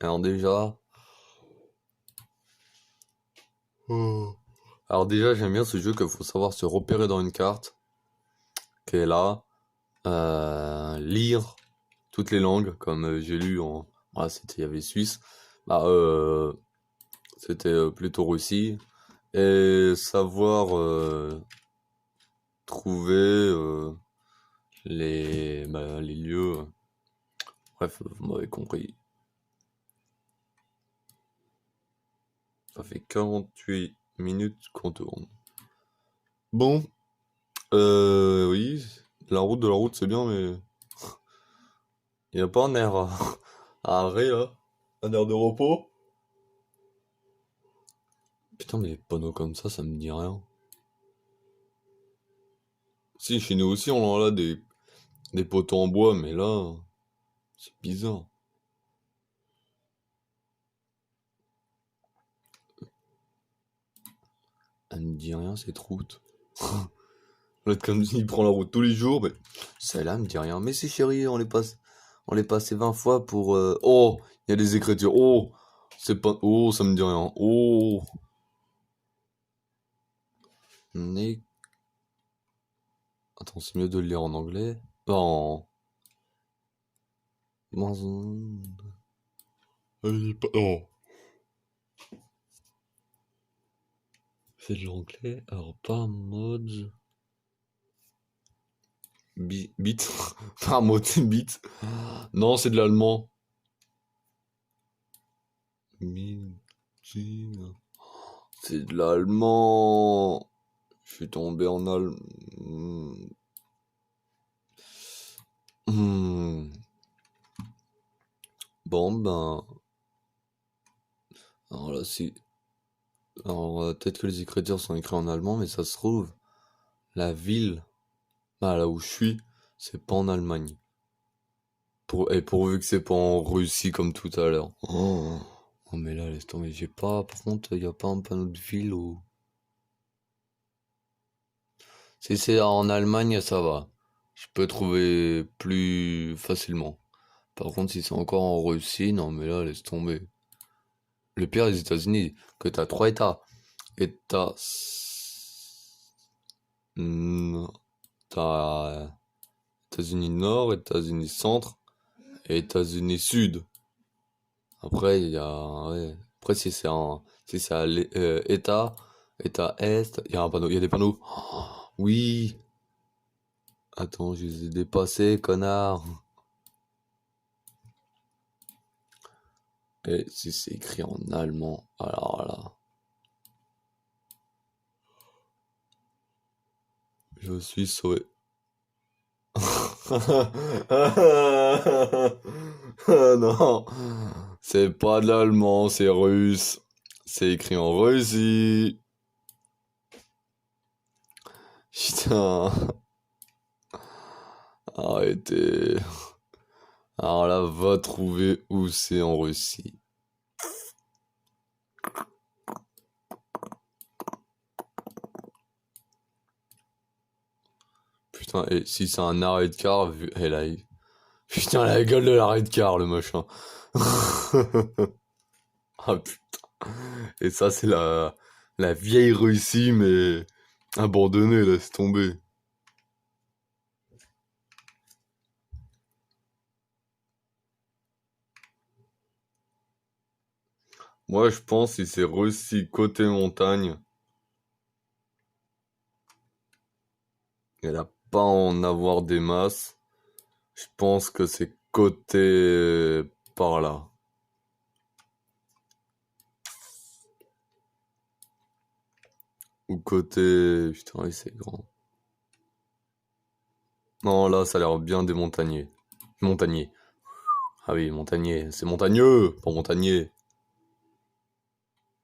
Alors déjà... Oh. Alors déjà, j'aime bien ce jeu qu'il faut savoir se repérer dans une carte, qui est là, lire toutes les langues, comme j'ai lu en... Ah, il y avait Suisse. Bah, c'était plutôt Russie. Et savoir trouver les lieux. Bref, vous m'avez compris. Ça fait 48 minutes qu'on tourne. Bon, oui, de la route c'est bien, mais il n'y a pas un air à arrêt là. Un air de repos. Putain, mais les panneaux comme ça me dit rien. Si, chez nous aussi, on en a des poteaux en bois, mais là, c'est bizarre. Elle me dit rien, cette route. L'autre comme il prend la route tous les jours, mais celle-là me dit rien. Mais si chérie, on l'est passé 20 fois pour... Oh, il y a des écritures. Oh, c'est pas... Oh, ça me dit rien. Oh. Né... Attends, c'est mieux de le lire en anglais. Non. Allez, pas... Non. C'est de l'anglais. Alors, pas mods. Bit. Un mot, bit. Non, c'est de l'allemand. C'est de l'allemand. Je suis tombé en allemand. Bon, ben. Alors là, si. Alors, peut-être que les écritures sont écrits en allemand, mais ça se trouve, la ville, là où je suis, c'est pas en Allemagne. Et pourvu que c'est pas en Russie comme tout à l'heure. Oh, mais là, laisse tomber. J'ai pas, par contre, y a pas un panneau de ville où. Si c'est en Allemagne, ça va. Je peux trouver plus facilement. Par contre, si c'est encore en Russie, non, mais là, laisse tomber. Le pire des États-Unis, que t'as trois États. État. Non. T'as États-Unis Nord, États-Unis Centre et États-Unis Sud. Après, il y a. Ouais. Après, si c'est à État, État Est, il y a un panneau. Il y a des panneaux. Oh, oui. Attends, je les ai dépassés, connard. Et si c'est écrit en allemand, alors là. Je suis sauvé. Non, c'est pas de l'allemand, c'est russe. C'est écrit en Russie. Putain, arrêtez. Alors là, va trouver où c'est en Russie. Putain, et si c'est un arrêt de car, elle a... Putain, la gueule de l'arrêt de car, le machin. Ah putain. Et ça, c'est la vieille Russie, mais abandonnée, laisse tomber. Moi, je pense si c'est Russie côté montagne, elle a pas à en avoir des masses. Je pense que c'est côté par là. Ou côté... Putain, oui, c'est grand. Non, là, ça a l'air bien des montagniers. Montagnier. Ah oui, montagnier. C'est montagneux, pas montagnier.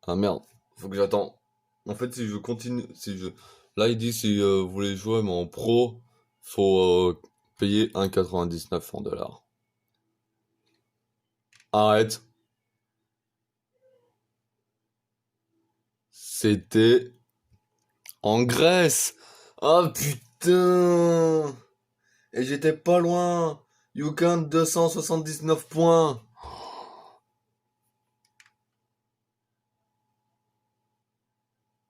Ah merde, faut que j'attends. En fait, si je continue... Si je... Là, il dit si vous voulez jouer, mais en pro, faut payer 1,99 en dollars. Arrête. C'était en Grèce. Ah putain. Et j'étais pas loin. Yukon 279 points.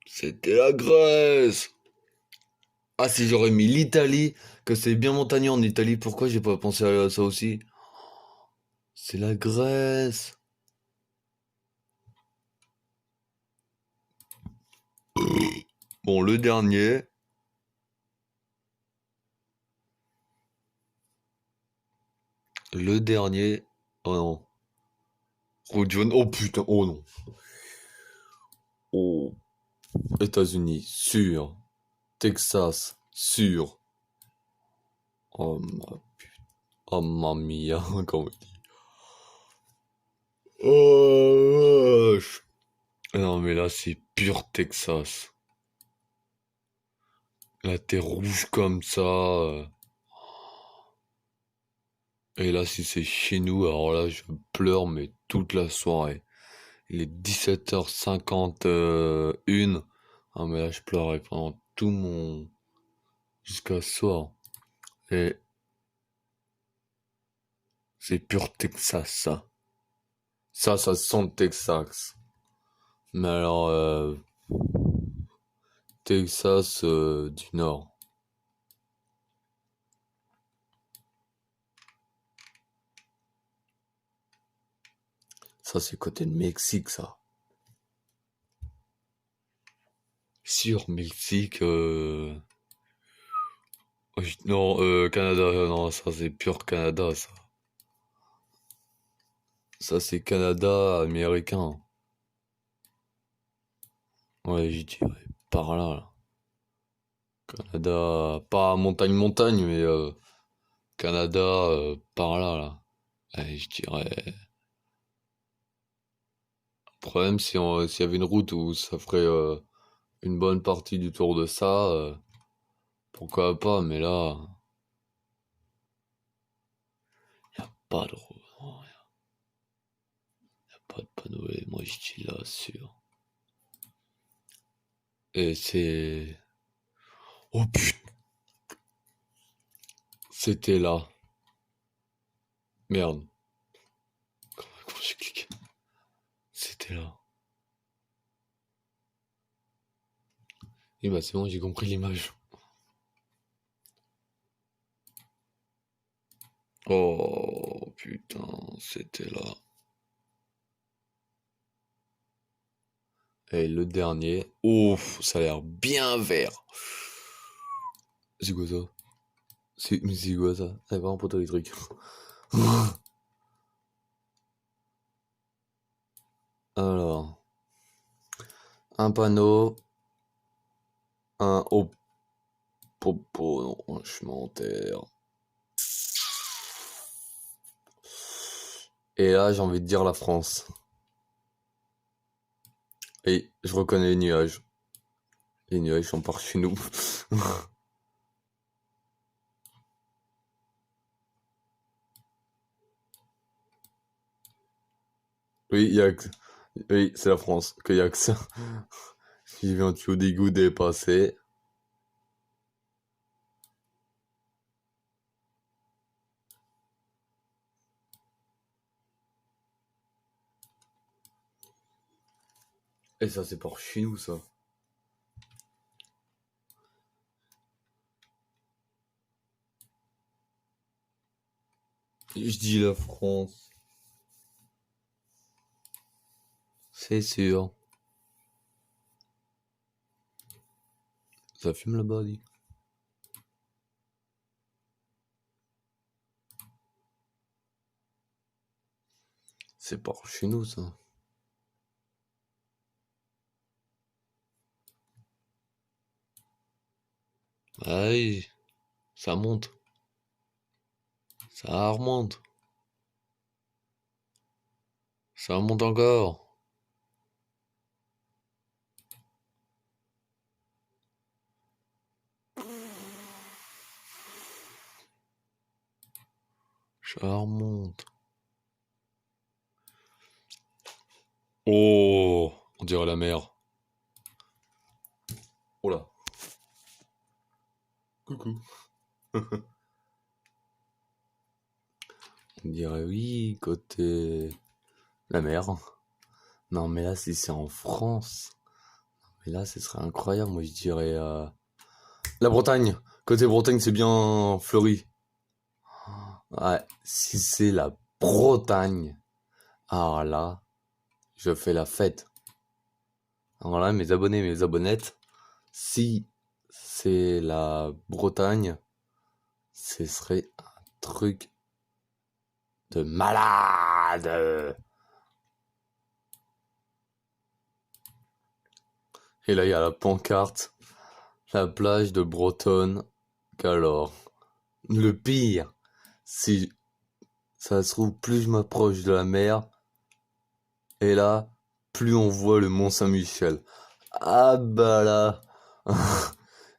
C'était la Grèce. Ah, si j'aurais mis l'Italie, que c'est bien montagneux en Italie, pourquoi j'ai pas pensé à ça aussi? C'est la Grèce. Bon, le dernier. Le dernier. Oh non. Oh, oh putain, oh non. Oh. États-Unis, sûr. Texas, sûr. Oh ma putain. Oh mamma mia, comment on dit. Oh vache. Non mais là c'est pur Texas. La terre rouge comme ça. Et là si c'est chez nous, alors là je pleure mais toute la soirée. Il est 17h51. Ah mais là je pleurais pendant tout mon... jusqu'à ce soir. Et c'est pur Texas ça. Ça sent le Texas. Mais alors, Texas du Nord. Ça, c'est côté de Mexique, ça. Sur Mexique, Non, Canada, non, ça c'est pur Canada, ça. Ça c'est Canada américain. Ouais, j'y dirais par là, là. Canada, pas montagne, mais Canada par là, là. Ouais, je dirais. Le problème, s'il y avait une route où ça ferait une bonne partie du tour de ça, pourquoi pas, mais là, y a pas de route, non, y a pas de panneau, et moi je dis là, sûr. Et c'est. Oh putain, c'était là. Merde, comment j'ai cliqué? C'était là. Et bah c'est bon, j'ai compris l'image. Oh putain, c'était là. Et le dernier. Ouf, ça a l'air bien vert. C'est quoi ça? Mais c'est quoi ça? C'est pas un poteau électrique. Alors, un panneau, un haut popo, non, je m'enterre. Et là, j'ai envie de dire la France. Et je reconnais les nuages. Les nuages sont par chez nous. Oui, oui, c'est la France, qu'il y a que ça. J'ai vu un tuyau d'égout dépasser. Et ça, c'est par chez nous, ça. Je dis la France. C'est sûr. Ça fume là-bas, dit. C'est par chez nous, ça. Aïe, ça monte. Ça remonte. Ça remonte encore. Ça remonte. Oh, on dirait la mer. Oh là. Coucou. On dirait oui, côté la mer. Non, mais là, si c'est en France. Mais là, ce serait incroyable. Moi, je dirais la Bretagne. Côté Bretagne, c'est bien fleuri. Ouais, si c'est la Bretagne, alors là, je fais la fête. Alors là, mes abonnés, mes abonnettes, si c'est la Bretagne, ce serait un truc de malade. Et là, il y a la pancarte, la plage de Bretonne. Qu'alors, le pire, si ça se trouve, plus je m'approche de la mer, et là, plus on voit le Mont Saint-Michel. Ah bah là,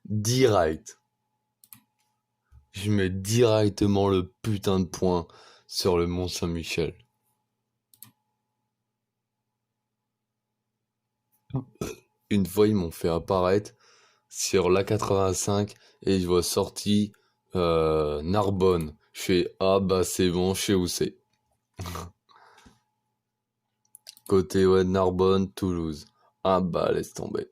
direct. Je mets directement le putain de point sur le Mont Saint-Michel. Une fois, ils m'ont fait apparaître sur l'A85 et je vois sorti Narbonne. Je fais ah bah c'est bon, je sais où c'est. Côté ouais, Narbonne, Toulouse. Ah bah laisse tomber.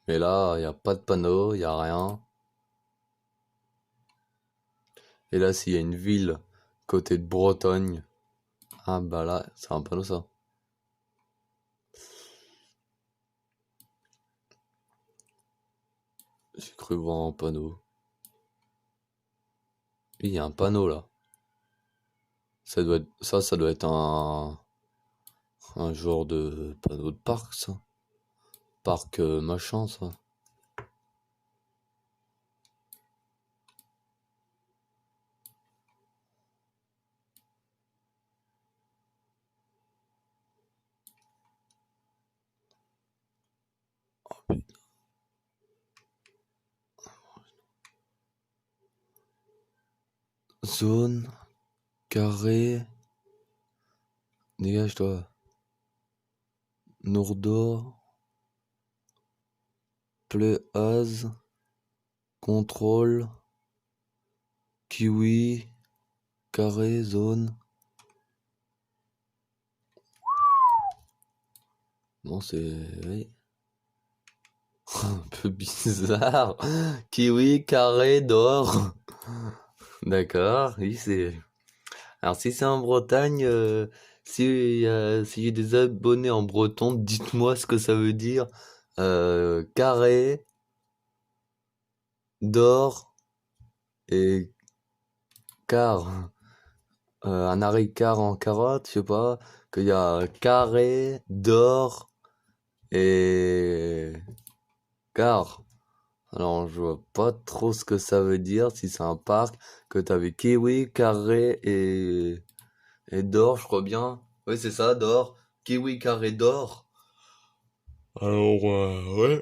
Mais là, il n'y a pas de panneau, il n'y a rien. Et là, s'il y a une ville côté de Bretagne, ah bah là, c'est un panneau ça. J'ai cru cru voir un panneau. Oui, il y a un panneau là. Ça doit être un genre de panneau de parc, ça. Parc machin, ça. Zone, carré, dégage-toi. Nourdor, Pléaz, contrôle, kiwi, carré, zone. Non, c'est... Oui. Un peu bizarre. Kiwi, carré, d'or. D'accord, oui, c'est... Alors, si c'est en Bretagne, si j'ai des abonnés en breton, dites-moi ce que ça veut dire. Carré, d'or et quart. Un haricot en carotte, je sais pas. Qu'il y a carré, d'or et quart. Alors, je vois pas trop ce que ça veut dire, si c'est un parc, que t'avais kiwi, carré et d'or, je crois bien. Oui, c'est ça, d'or. Kiwi, carré, d'or. Alors, ouais.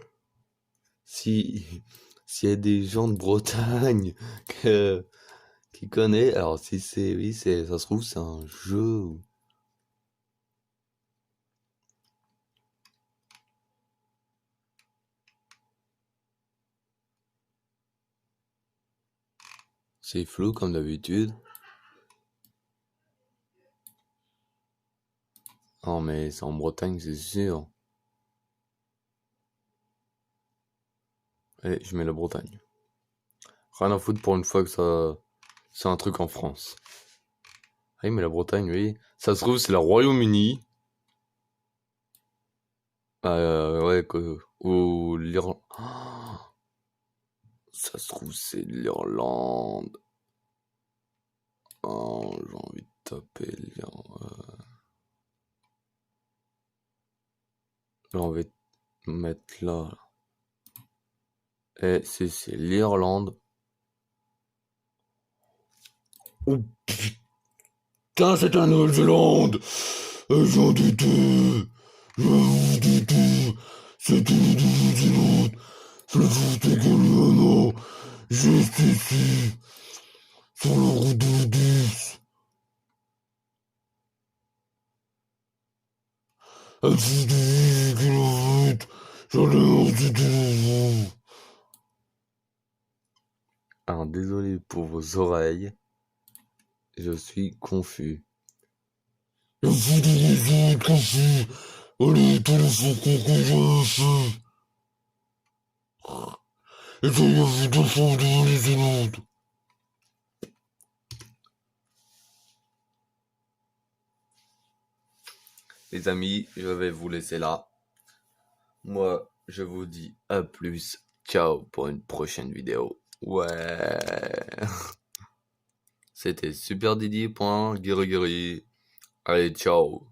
Si, s'il y a des gens de Bretagne qui connaissent, alors si c'est, oui, ça se trouve, c'est un jeu. C'est flou comme d'habitude. Non, mais c'est en Bretagne, c'est sûr. Et je mets la Bretagne. Rien à foutre pour une fois que ça, c'est un truc en France. Ah oui, mais la Bretagne, oui. Ça se trouve, c'est le Royaume-Uni. Ouais, ou l'Irlande. Ça se trouve, c'est l'Irlande. Oh, j'ai envie de taper l'Irlande. J'ai envie de mettre là. Et c'est l'Irlande. Oh putain, c'est la Nouvelle-Zélande! J'en doutais! J'en doutais! C'était la Nouvelle-Zélande! C'est le Portugal, juste ici, sur la route de 10. À plus de 8 km, j'en ai marre de nouveau. Alors, désolé pour vos oreilles, je suis confus. Il faut des raisons de confus. Allez, téléphone qu'on ici. Essayez-vous de faire devant les élandes. Les amis, je vais vous laisser là. Moi, je vous dis à plus. Ciao pour une prochaine vidéo. Ouais. C'était Super Didi. Allez, ciao.